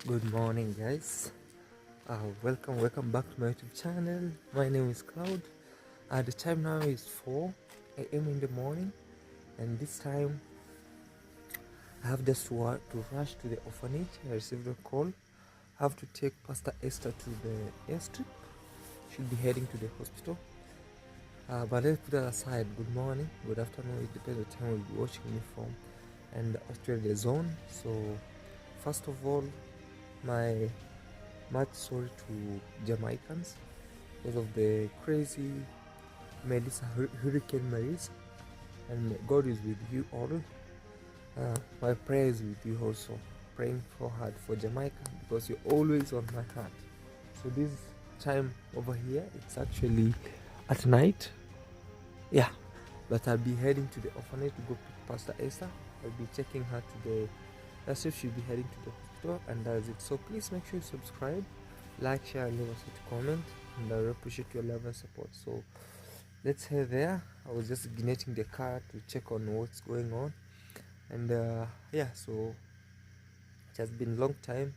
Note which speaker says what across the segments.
Speaker 1: Good morning, guys. Welcome back to my YouTube channel. My name is Claude. The time now is 4 a.m. in the morning, and this time I have just to rush to the orphanage. I received a call. I have to take Pastor Esther to the Airstrip. She'll be heading to the hospital. But let's put that aside. Good morning, good afternoon. It depends on the time you'll be watching me from, and Australia zone. So, first of all, my much sorry to Jamaicans because of the crazy Hurricane Melissa, and God is with you all. My prayer is with you also, praying for hard for Jamaica because you're always on my heart. So this time over here, it's actually at night, yeah, but I'll be heading to the orphanage to go pick Pastor Esther. I'll be taking her to the Esther. She'll be heading to the hospital, and that's it. So please make sure you subscribe, like, share, and leave us a comment, and I appreciate your love and support. So let's head there. I was just igniting the car to check on what's going on, and yeah, so it has been a long time.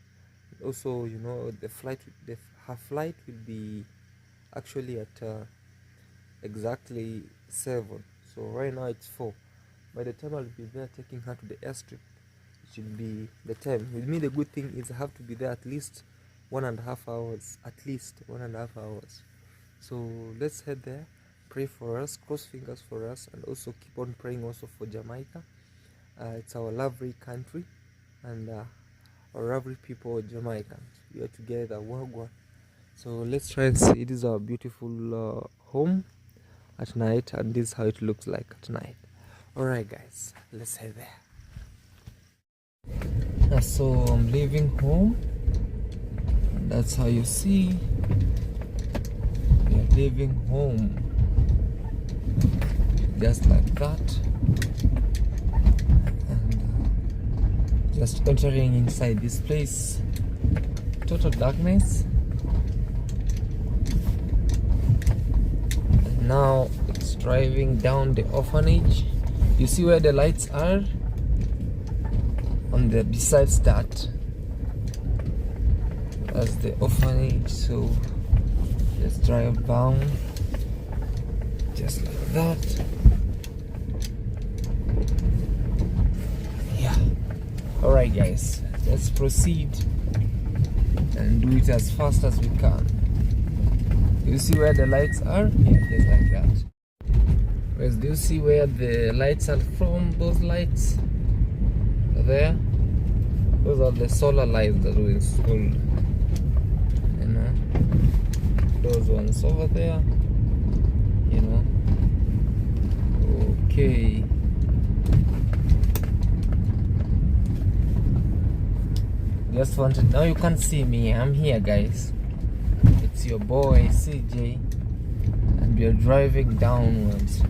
Speaker 1: Also, you know, her flight will be actually at exactly 7. So right now it's 4. By the time I'll be there taking her to the airstrip, it should be the time. With me, the good thing is I have to be there at least 1.5 hours, at least 1.5 hours. So let's head there, pray for us, cross fingers for us, and also keep on praying also for Jamaica. It's our lovely country, and our lovely people, Jamaicans. We are together, wagwan. So let's try and see. This is our beautiful home at night, and this is how it looks like at night. Alright guys, let's head there. So I'm leaving home, and that's how you see we are leaving home, just like that, and just entering inside this place. Total darkness. And now it's driving down the orphanage. You see where the lights are? On the besides that, that's the orphanage. So let's drive down just like that. Yeah. Alright guys, let's proceed and do it as fast as we can. You see where the lights are? Yeah, just like that. Whereas, do you see where the lights are from? Those lights there, those are the solar lights that we installed. You know, those ones over there. You know. Okay. Just wanted. Now you can see me. I'm here, guys. It's your boy CJ, and we are driving downwards.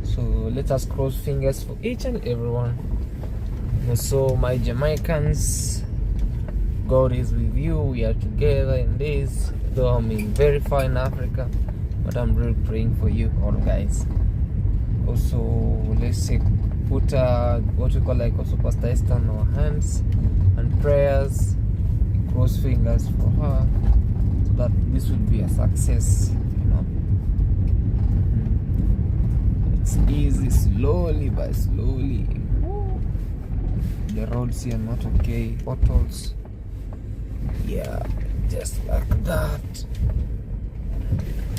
Speaker 1: So let us cross fingers for each and everyone. So my Jamaicans, God is with you. We are together in this. Though I'm in very far in Africa, but I'm really praying for you all, guys. Also, let's say put what we call like also Pastor Esther on our hands and prayers. Cross fingers for her, so that this will be a success. You know, it's easy, slowly by slowly. The roads here are not okay. Potholes. Yeah, just like that.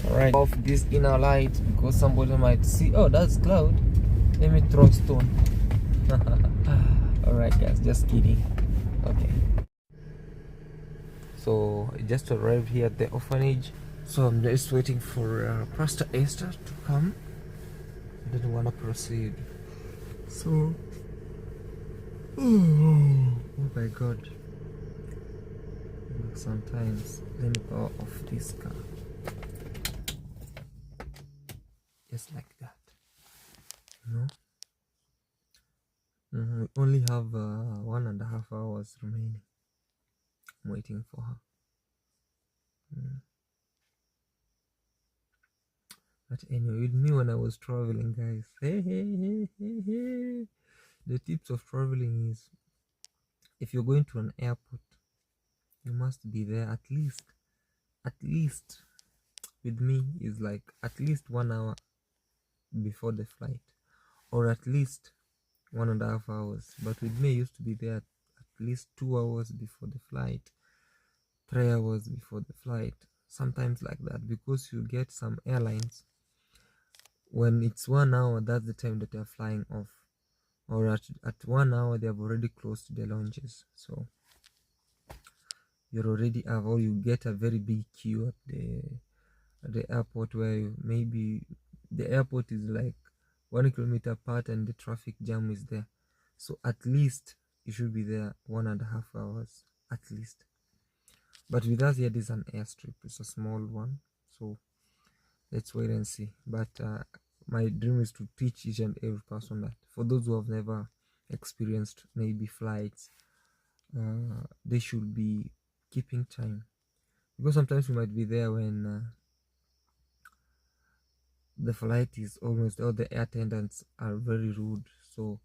Speaker 1: Alright, off this inner light because somebody might see. Oh, that's Cloud. Let me throw stone. Alright guys, just kidding. Okay. So I just arrived here at the orphanage. So I'm just waiting for Pastor Esther to come. I didn't want to proceed. So oh my god. Sometimes let me go off this car. Just like that. You know? We only have 1.5 hours remaining. I'm waiting for her. But anyway, with me when I was traveling, guys, the tips of traveling is, if you're going to an airport, you must be there at least with me is like at least 1 hour before the flight, or at least 1.5 hours. But with me, I used to be there at least 2 hours before the flight, 3 hours before the flight, sometimes like that, because you get some airlines when it's 1 hour, that's the time that they're flying off, or at 1 hour they have already closed the lounges, so you're already have, or you get a very big queue at the airport, where maybe the airport is like 1 kilometer apart and the traffic jam is there. So at least you should be there 1.5 hours at least. But with us here, this is an airstrip, it's a small one, so let's wait and see. But my dream is to teach each and every person that, for those who have never experienced maybe flights, they should be keeping time, because sometimes you might be there when the flight is almost, or the air attendants are very rude, so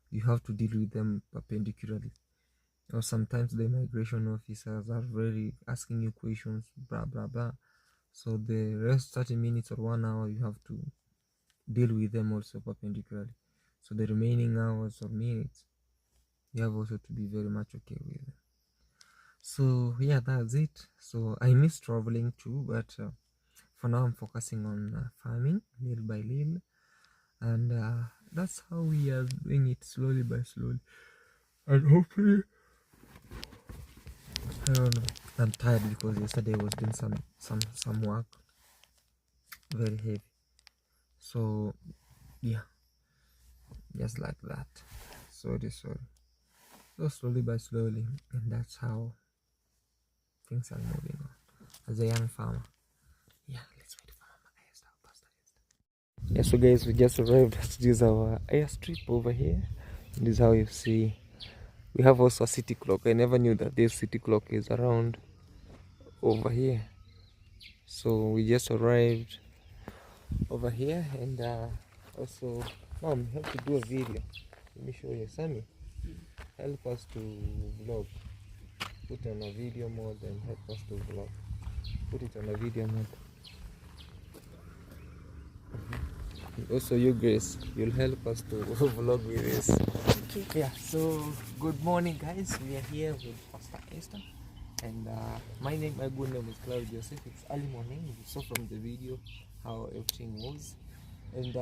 Speaker 1: you have to deal with them perpendicularly. Or sometimes the immigration officers are very asking you questions, blah blah blah, so the rest 30 minutes or 1 hour you have to deal with them also perpendicularly. So the remaining hours or minutes you have also to be very much okay with them. So yeah, that's it. So I miss traveling too, but for now I'm focusing on farming little by little, and that's how we are doing it, slowly by slowly, and hopefully, I don't know, I'm tired because yesterday I was doing some work, very heavy, so yeah, just like that. Sorry. So slowly by slowly, and that's how things are moving on as a young farmer. Yeah, let's wait for Mama Esther, Pastor Esther. Yeah, so guys, we just arrived. This is our airstrip over here. This is how you see. We have also a city clock. I never knew that this city clock is around over here. So we just arrived over here, and also, Mom, help to do a video. Let me show you. Sammy, help us to vlog. Put on a video mode and help us to vlog. Put it on a video mode. Also, you Grace, you'll help us to vlog with this. Okay. Yeah, so good morning guys, we are here with Pastor Esther, and my good name is Claude. It's early morning. You saw from the video how everything was, and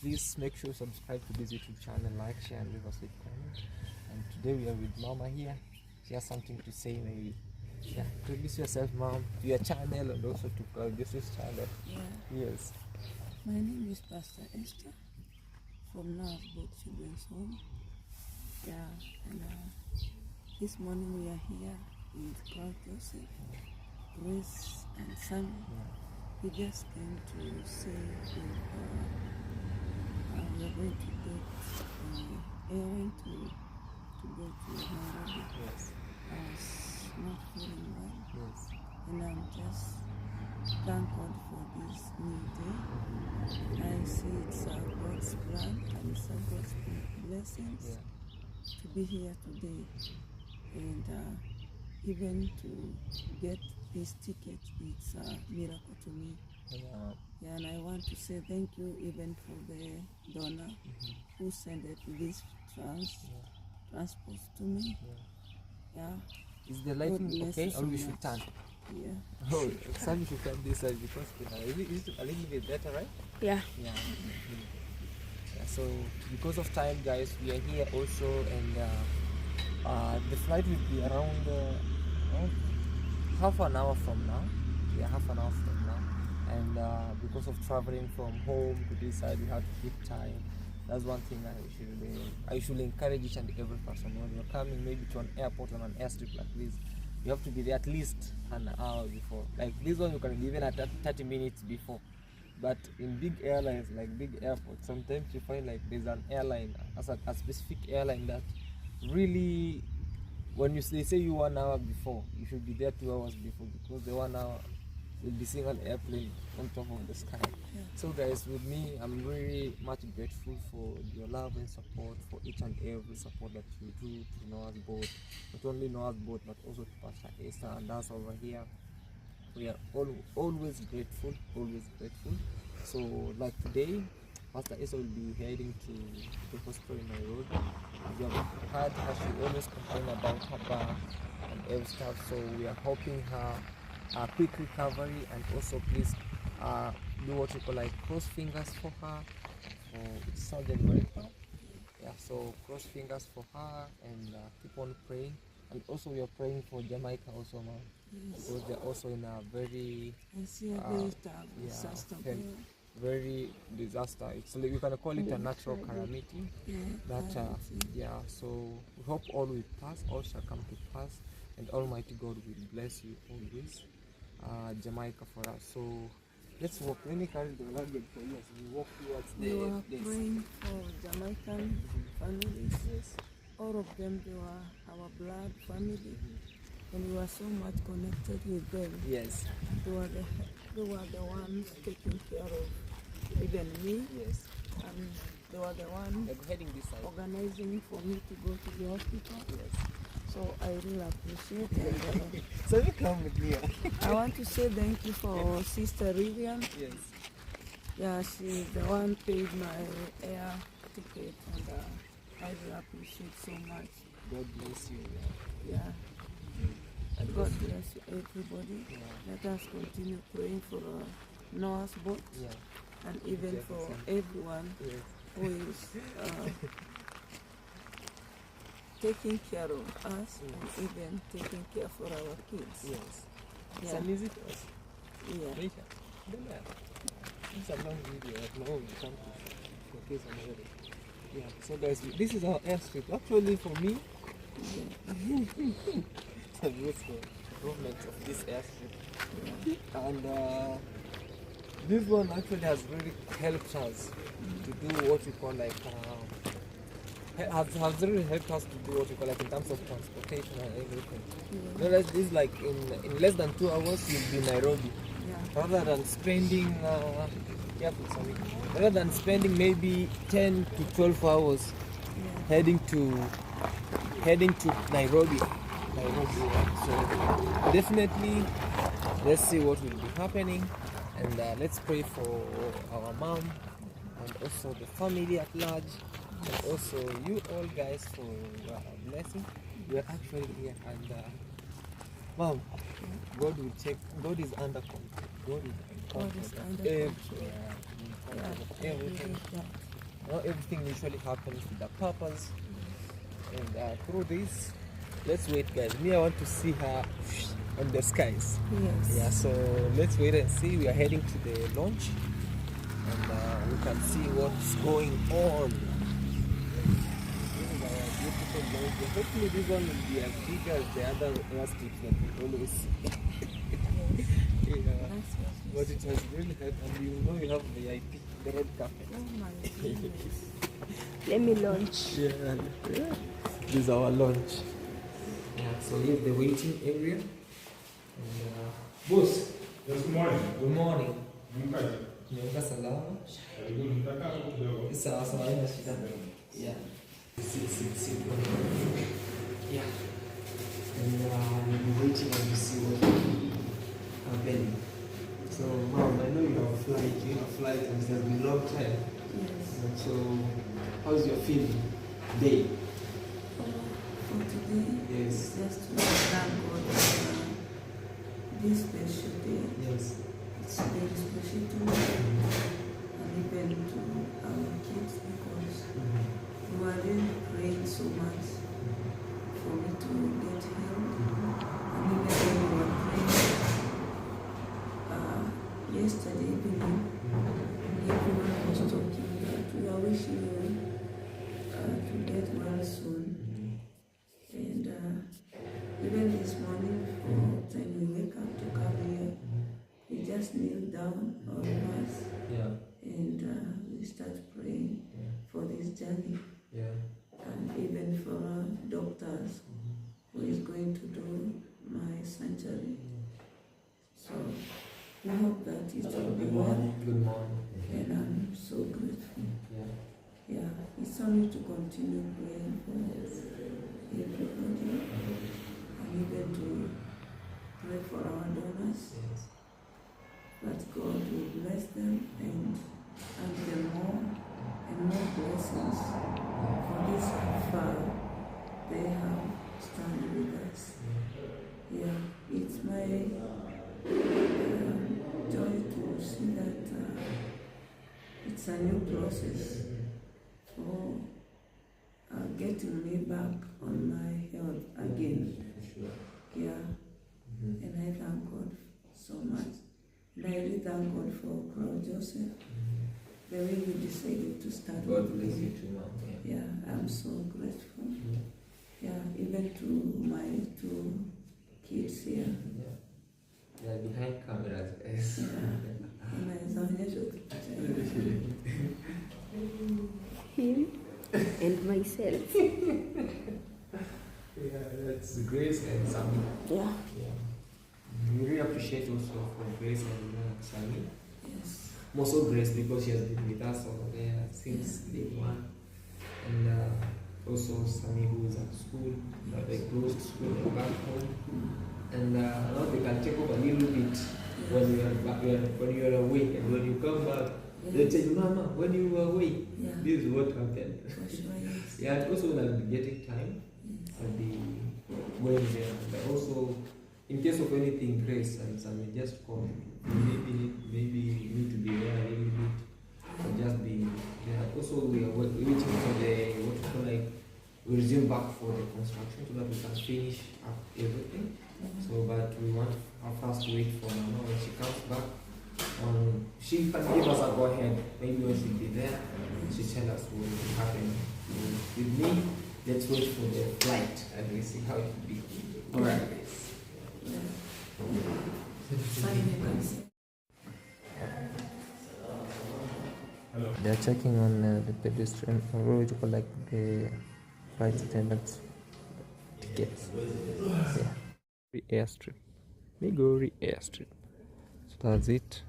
Speaker 1: please make sure you subscribe to this YouTube channel, like, share, and leave us a comment. And today we are with Mama here. She has something to say, maybe. Yeah, introduce yourself, Mom, to your channel and also to Claudia's channel.
Speaker 2: Yeah.
Speaker 1: Yes.
Speaker 2: My name is Pastor Esther. From now, both children's home. Yeah, and this morning we are here with Claude, Joseph, Grace, and Sammy.
Speaker 1: Yeah.
Speaker 2: We just came to say we are going to get Aaron to go to Nairobi.
Speaker 1: Yes.
Speaker 2: I was not feeling well.
Speaker 1: Yes.
Speaker 2: And I'm just thank God for this new day. I see it's God's plan and it's God's blessings to be here today, and even to get this ticket, it's a miracle to me. Yeah, and I want to say thank you even for the donor who sent this transport to me. Yeah.
Speaker 1: Is the lighting okay, or we should turn?
Speaker 2: Yeah.
Speaker 1: Oh, Sam should turn this side because it's a little bit better, right?
Speaker 2: Yeah.
Speaker 1: Yeah. So because of time, guys, we are here also, and the flight will be around half an hour from now. Yeah, half an hour from now. And because of traveling from home to this side, we have to keep time. That's one thing I should encourage each and every person. When you're coming maybe to an airport or an airstrip like this, you have to be there at least an hour before. Like this one, you can be even at 30 minutes before. But in big airlines, like big airports, sometimes you find like there's an airline, a specific airline that really, when they say you 1 hour before, you should be there 2 hours before, because the 1 hour You'll be seeing an airplane on top of the sky.
Speaker 2: Yeah.
Speaker 1: So guys, with me, I'm very much grateful for your love and support, for each and every support that you do to Noah's boat. Not only Noah's boat, but also to Pastor Esther and us over here. We are always grateful, always grateful. So like today, Pastor Esther will be heading to the hospital in Nairobi. You have heard her, she always complain about her back and every stuff. So we are hoping her a quick recovery, and also please do what you call like cross fingers for her. It's Southern America. Yeah, so cross fingers for her and keep on praying. And also we are praying for Jamaica also, man.
Speaker 2: Yes.
Speaker 1: Because they're also in a very
Speaker 2: I see a very disaster there.
Speaker 1: very disaster. It's like, we can call it a natural calamity.
Speaker 2: Yeah,
Speaker 1: That yeah. So we hope all will pass, all shall come to pass, and Almighty God will bless you always. Jamaica for us. So let's walk. Let me carry the luggage for you as we walk towards
Speaker 2: we
Speaker 1: the
Speaker 2: were
Speaker 1: place.
Speaker 2: praying for Jamaican families.
Speaker 1: Yes.
Speaker 2: All of them, they were our blood family, and we were so much connected with them.
Speaker 1: Yes.
Speaker 2: They were the ones taking care of even me,
Speaker 1: Yes.
Speaker 2: and they were the ones
Speaker 1: Like heading this side.
Speaker 2: organizing for me to go to the hospital.
Speaker 1: Yes.
Speaker 2: So I really appreciate it.
Speaker 1: So you come with me.
Speaker 2: I want to say thank you for Sister Vivian.
Speaker 1: Yes.
Speaker 2: Yeah, she's the one paid my air ticket, and I really appreciate so much.
Speaker 1: God bless you.
Speaker 2: Yeah.
Speaker 1: And
Speaker 2: God bless you, everybody.
Speaker 1: Yeah.
Speaker 2: Let us continue praying for Noah's boat,
Speaker 1: Yeah.
Speaker 2: and even for everyone
Speaker 1: Yes.
Speaker 2: who is taking care of us, and even taking care for our kids.
Speaker 1: Yes.
Speaker 2: Yeah.
Speaker 1: It's an easy to us.
Speaker 2: Yeah.
Speaker 1: Jamaica. It's a long video. Like now we come to showcase another. Yeah. So guys, this is our airstrip. Actually, for me, it's a beautiful improvement of this airstrip. And this one actually has really helped us to do what we call like has really helped us to do what we call like in terms of transportation and everything. You know, this like in less than 2 hours you'll be in Nairobi.
Speaker 2: Yeah.
Speaker 1: Rather than spending rather than spending maybe 10 to 12 hours heading to Nairobi. So definitely let's see what will be happening, and let's pray for our mom and also the family at large, and also you all guys for your blessing. We are actually here, and mom, God will check. God is under control. God is under control. Everything. Not everything usually happens with a purpose. And through this, let's wait, guys. Me, I want to see her on the skies.
Speaker 2: Yes.
Speaker 1: Yeah. So let's wait and see. We are heading to the launch, and we can see what's going on. This is our beautiful launch. Hopefully, this one will be as big as the other airstrips that we always see. Yeah. But it has really helped, and you know you have VIP, the red carpet.
Speaker 2: Oh my goodness.
Speaker 3: Let me launch.
Speaker 1: Yeah. This is our launch. Yeah, so here's the waiting area. And boss.
Speaker 4: Yes, good morning.
Speaker 1: Good morning.
Speaker 4: Mkaje?
Speaker 1: Tumeamka salama.
Speaker 4: Karibuni, mtakaa hapo kidogo.
Speaker 1: Sawa sawa, haina shida. Yeah. Sit. Yeah. And we're waiting and we see what happening. So, mom, I know you have a flight, and it has been a long time.
Speaker 2: Yes.
Speaker 1: And so, how's your feeling? Day?
Speaker 2: For today,
Speaker 1: Yes.
Speaker 2: just to thank God for this special day.
Speaker 1: Yes.
Speaker 2: It's very special to me, and even to our kids, because we were really praying so much for me to get healed. And even when we were praying yesterday evening, everyone was talking that we are wishing you to get well soon. And even this morning, for time we wake up to come here, we just kneel down, all of us, and we start praying for this journey, and even for doctors who is going to do my surgery. So We hope that it will be well.
Speaker 1: Good morning.
Speaker 2: And I'm so grateful.
Speaker 1: Yeah.
Speaker 2: Yeah, it's only to continue praying for everybody and even to pray for our donors. That God will bless them and them more and more blessings for this far they have stand with us. Yeah, it's my joy to see that it's a new process for getting me back on my health again. Yeah, and I thank God so much. And I really thank God for Claude Joseph. They really decided to start.
Speaker 1: God bless you too, Mom.
Speaker 2: Yeah, I'm so grateful. Yeah, even to my two kids here.
Speaker 1: They are behind cameras, guys.
Speaker 3: Him and myself.
Speaker 1: Yeah, that's Grace and Sammy.
Speaker 3: Yeah.
Speaker 1: We really appreciate also for Grace and Sammy.
Speaker 2: Yes.
Speaker 1: More so Grace because she has been with us over there since day one. And also Sammy who is at school, they closed school and back home. And now they can take up a little bit when you are back, when you are away, and when you come back, they tell you, Mama, when you were away, this is what happened. Yeah, and also when I'll be getting time, I'll be going there. But also, in case of anything, Grace and Sammy, just call me. Maybe you need to be there a little bit, or just be there. Also, we are waiting for the we resume back for the construction so that we can finish up everything. So, but we want our first wait for Mama when she comes back. She can give us a go ahead. Maybe when she'll be there, she tell us what will happen with me. Let's wait for the flight and we see how it will be. Alright.
Speaker 4: Hello.
Speaker 1: They are checking on the pedestrian, or what you call like the flight attendants tickets. Airstrip. Migori Airstrip. So that's it.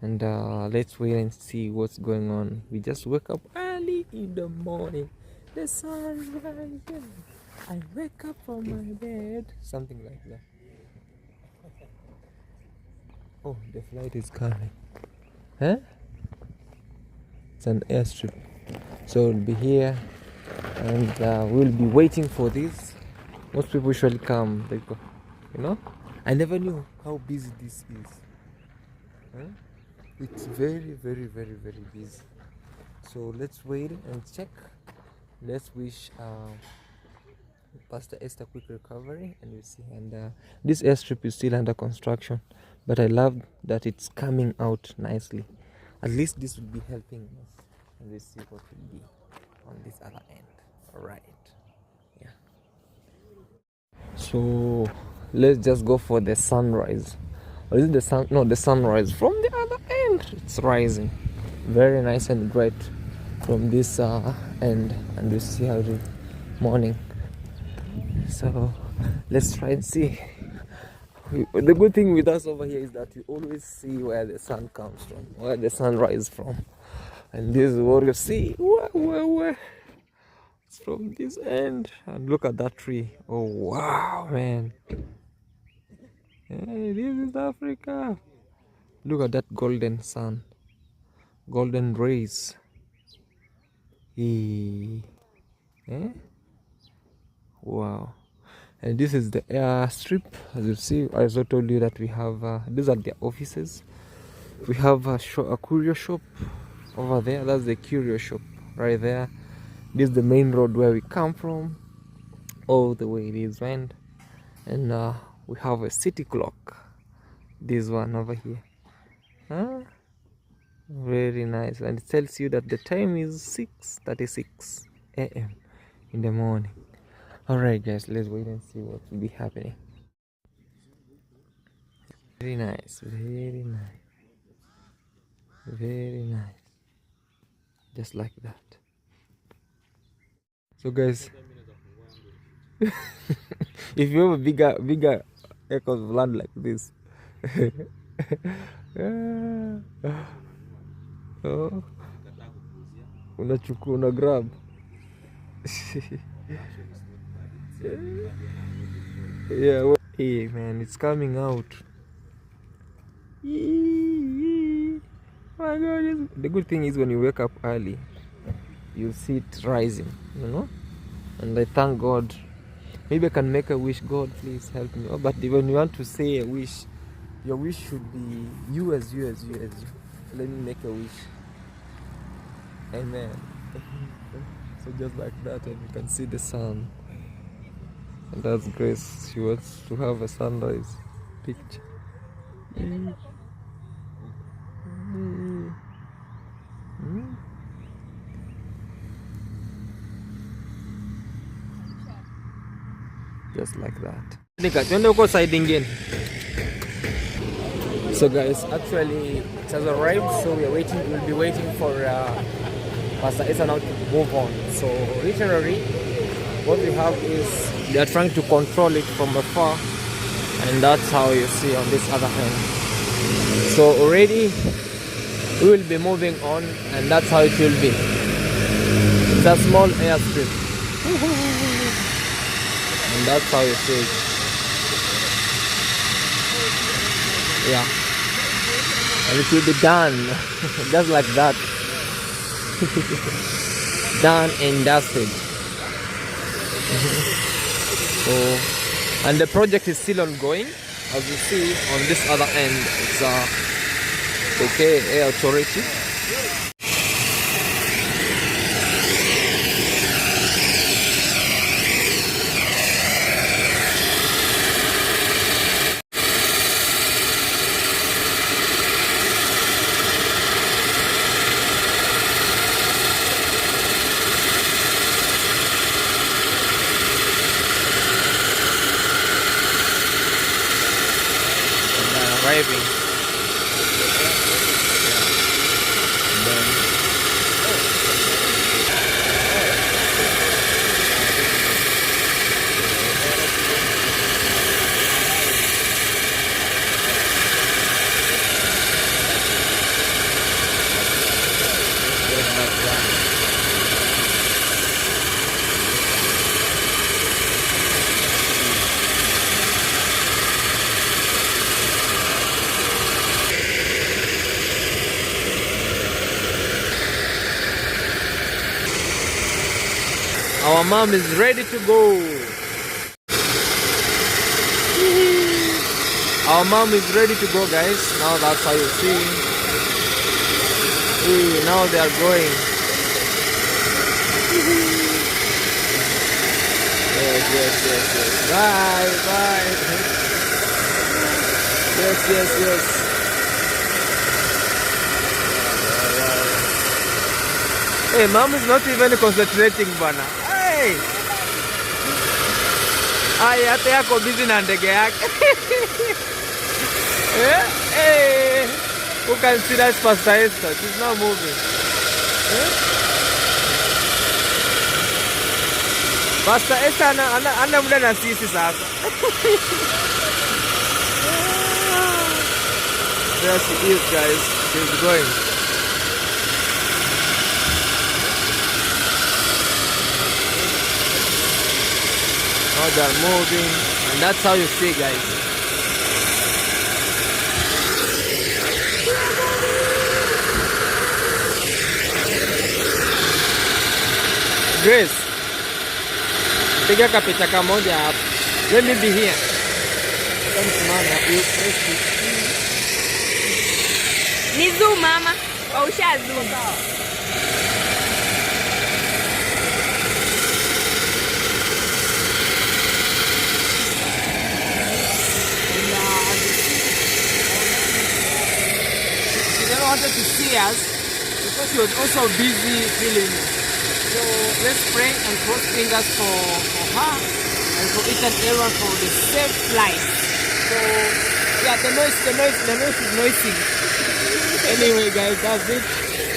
Speaker 1: And let's wait and see what's going on. We just wake up early in the morning. The sun rises. I wake up from my bed. Something like that. Oh, the flight is coming. Huh? It's an airstrip. So we'll be here and we'll be waiting for this. Most people usually come, they go, you know? I never knew how busy this is. Huh? It's very, very, very, very busy. So let's wait and check. Let's wish Pastor Esther quick recovery, and we'll see. And this airstrip is still under construction, but I love that it's coming out nicely. At least this will be helping us, and we'll see what will be on this other end. All right. Yeah. So let's just go for the sunrise. Or is it the sun? No, the sunrise from the other end. It's rising, very nice and bright from this end, and we see how the morning. So let's try and see. The good thing with us over here is that you always see where the sun comes from, where the sun rises from, and this is what you see. Where? It's from this end, and look at that tree. Oh wow, man! Hey, this is Africa. Look at that golden sun, golden rays. Hey. Eh? Wow. And this is the airstrip. As you see, I also told you that we have these are the offices. We have a curio shop over there. That's the curio shop right there. This is the main road where we come from, all the way this went. And we have a city clock, this one over here. Huh? Very nice, and it tells you that the time is 6:36 a.m. in the morning. Alright guys, let's wait and see what will be happening. Very nice, very nice, very nice, just like that. So guys, if you have a bigger acres of land like this Oh, unachukua una grab. Yeah, well, hey man, it's coming out. My God, the good thing is when you wake up early, you see it rising, you know. And I thank God. Maybe I can make a wish. God, please help me. Oh, but when you want to say a wish, your wish should be you as you. Let me make a wish. Amen. So just like that, and you can see the sun. And that's Grace. She wants to have a sunrise picture. Just like that. So guys, actually it has arrived, so we'll be waiting for Pastor Esther now to move on. So literally what we have is they are trying to control it from afar, and that's how you see on this other hand. So already we will be moving on, and that's how it will be. It's a small airstrip. And that's how you see it. Yeah. And it will be done. Just like that. Done and dusted. So, and the project is still ongoing. As you see on this other end, it's okay, Air Authority. Arriving. Our mom is ready to go. Our mom is ready to go, guys. Now that's how you see. Now they are going. Yes. Bye. Yes. Hey, mom is not even concentrating, bana. Hey! Ay, hata yako busy na ndege yake. Hey! Who can see that Pastor Esther? She's not moving. Pastor Esther ana muda na sisi sasa. There she is, guys. She's going. Now they are moving, and that's how you see, guys. Grace, piga kapicha kamoja hapa. Let me be here.
Speaker 3: Ni zoom mama, au usha zoom.
Speaker 1: Wanted to see us because she was also busy filming. So let's pray and cross fingers for her and for each and everyone for the safe flight. So yeah, the noise is noisy. Anyway, guys, that's it.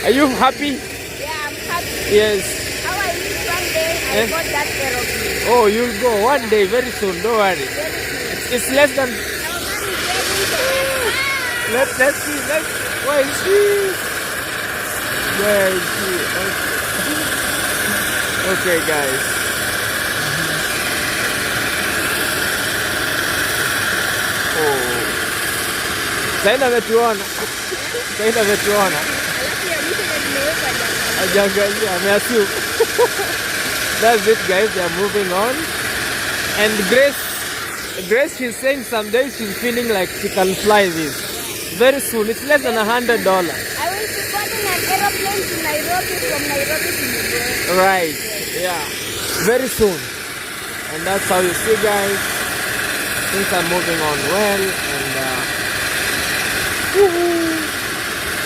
Speaker 1: Are you happy?
Speaker 3: Yeah, I'm happy.
Speaker 1: Yes.
Speaker 3: How I wish one day I got that aeroplane.
Speaker 1: Oh, you'll go one day, very soon. Don't worry.
Speaker 3: Very soon.
Speaker 1: It's less than.
Speaker 3: Our mom is ready.
Speaker 1: let's see. Where is she? Where is she? Okay, guys. Oh. Zaina ametuona.
Speaker 3: Alafu ya mwisho ndio nimeweka jana.
Speaker 1: Ajangalia, ameassume. That's it, guys. They are moving on. And Grace, she's saying some days she's feeling like she can fly this. Very soon. It's less than $100.
Speaker 3: I will be boarding an aeroplane to Nairobi from Nairobi to Nairobi.
Speaker 1: Right. Yeah. Very soon. And that's how you see, guys. Things are moving on well, and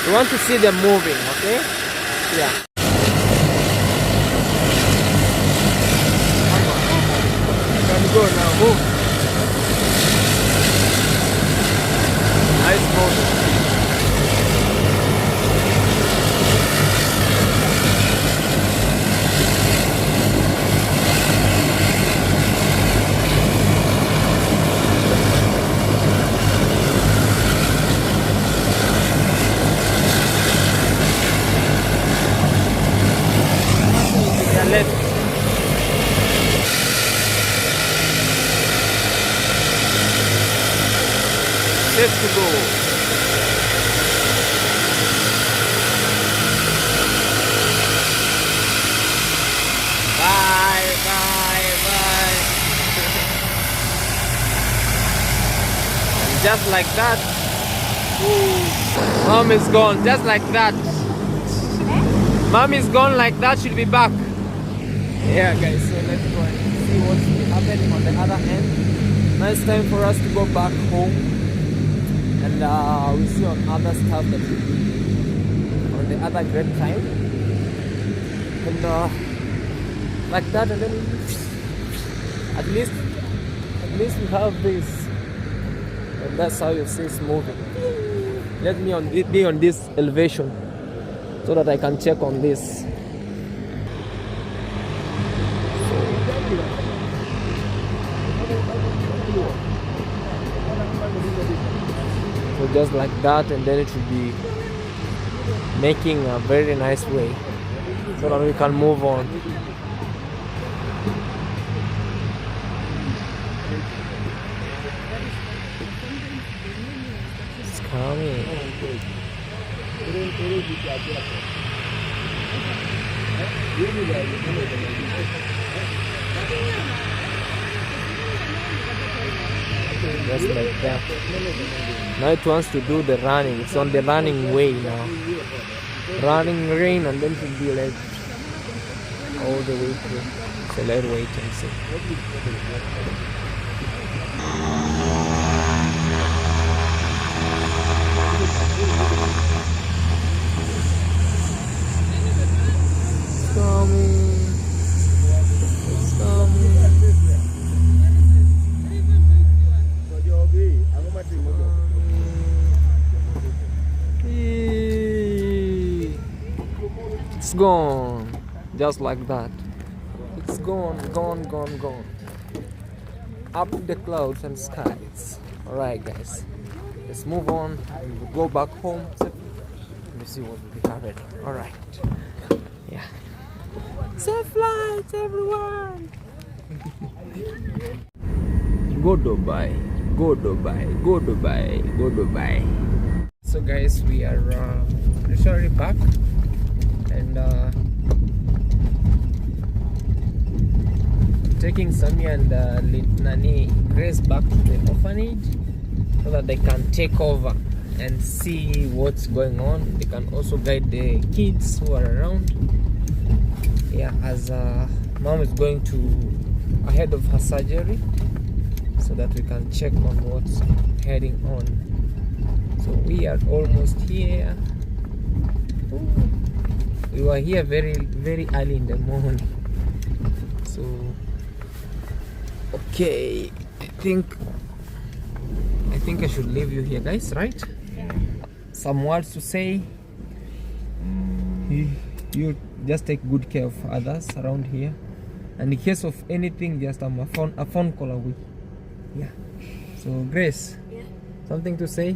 Speaker 1: we want to see them moving, okay? Yeah. You can go now. Move. Nice moving. Safe to go. Bye. And just like that, Mom is gone. Just like that. Mom is gone like that. She'll be back. Yeah, guys. So let's go and see what's happening on the other end. Now it's time for us to go back home. And we see on other stuff that we do on the other great time, and like that, and then at least we have this, and that's how you see it's moving. Let me be on this elevation so that I can check on this. So just like that, and then it will be making a very nice way so that we can move on. It's coming. Just like that. Now it wants to do the running. It's on the running way now. Running rain, and then it will be like all the way through. So let's wait and see. It's coming. It's coming. It's gone, just like that. It's gone. Up the clouds and skies. Alright, guys, let's move on and we'll go back home. Let me see what will be happening. Alright, yeah. Safe flights, everyone. Go Dubai. So guys, we are literally back, and taking Sammy and Grace back to the orphanage so that they can take over and see what's going on. They can also guide the kids who are around. Yeah, as Mom is going to ahead of her surgery, so that we can check on what's heading on. So we are almost here. Ooh. We were here very early in the morning. So okay, I think I should leave you here, guys, right? Some words to say. You just take good care of others around here, and in case of anything, just a phone call away. Yeah. So Grace,
Speaker 3: Yeah.
Speaker 1: something to say?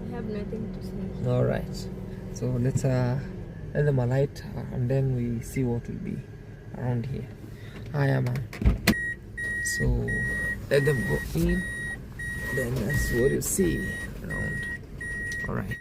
Speaker 3: We have nothing to say.
Speaker 1: All right. So let's let them alight, and then we see what will be around here. Hiya, man. So let them go in. Then that's what you see around. All right.